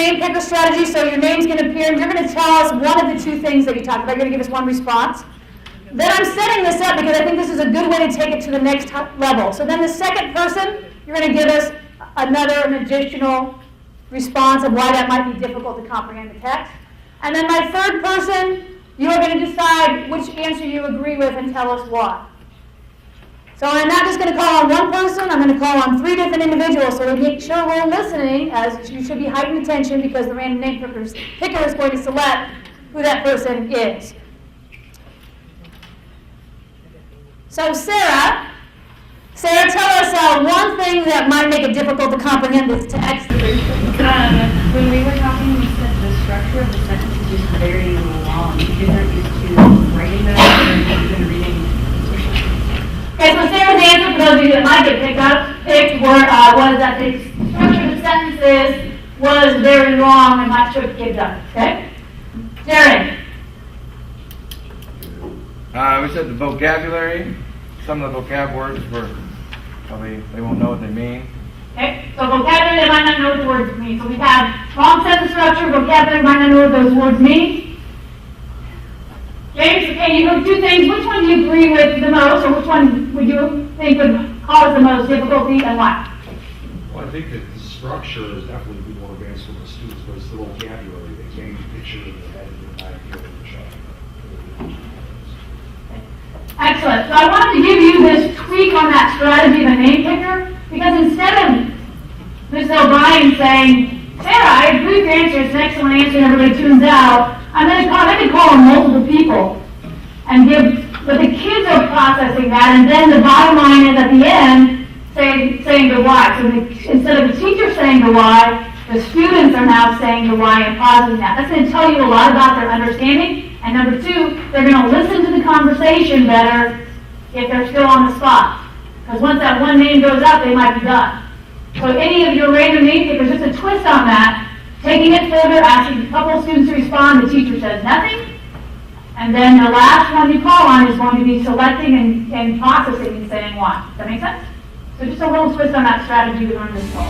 name picker strategy, so your name's going to appear, and you're going to tell us one of the two things that you talked about. You're going to give us one response. Then I'm setting this up because I think this is a good way to take it to the next level. So then the second person, you're going to give us an additional response of why that might be difficult to comprehend the text. And then my third person, you're going to decide which answer you agree with and tell us why. So I'm not just going to call on one person, I'm going to call on 3 different individuals, so to make sure we're listening, as you should be heightened attention because the random name picker is going to select who that person is. So Sarah, tell us one thing that might make it difficult to comprehend this text. When we were talking, you said the structure of the sentence is just very long. You're not used to writing that or even reading. Okay, so Sarah's answer, for those of you that might get picked was that the structure of the sentences was very long and might trip kids up. Okay? Jared. We said the vocabulary. Some of the vocab words were probably, they won't know what they mean. Okay, so vocabulary, they might not know what the words mean. So we have long sentence structure, vocabulary, might not know what those words mean. James, okay, you have 2 things. Which one do you agree with the most, or which one would you think would cause the most difficulty, and why? Well, I think that the structure is definitely more advanced for the students, but it's the vocabulary. They can't even picture it in their head and not feel it in the shop. Excellent. So I wanted to give you this tweak on that strategy of the name picker, because instead of Ms. O'Brien saying, Sarah, I agree with your answer, it's an excellent answer, and everybody tunes out, I'm going to call on multiple people and but the kids are processing that, and then the bottom line is at the end saying the why. So instead of the teacher saying the why, the students are now saying the why and pausing that. That's going to tell you a lot about their understanding. And number 2, they're going to listen to the conversation better if they're still on the spot. Because once that one name goes up, they might be done. So any of your random name pickers, just a twist on that, taking it further, asking a couple of students to respond, the teacher says nothing. And then the last one you call on is going to be selecting and processing and saying why. Does that make sense? So just a little twist on that strategy we learned this fall.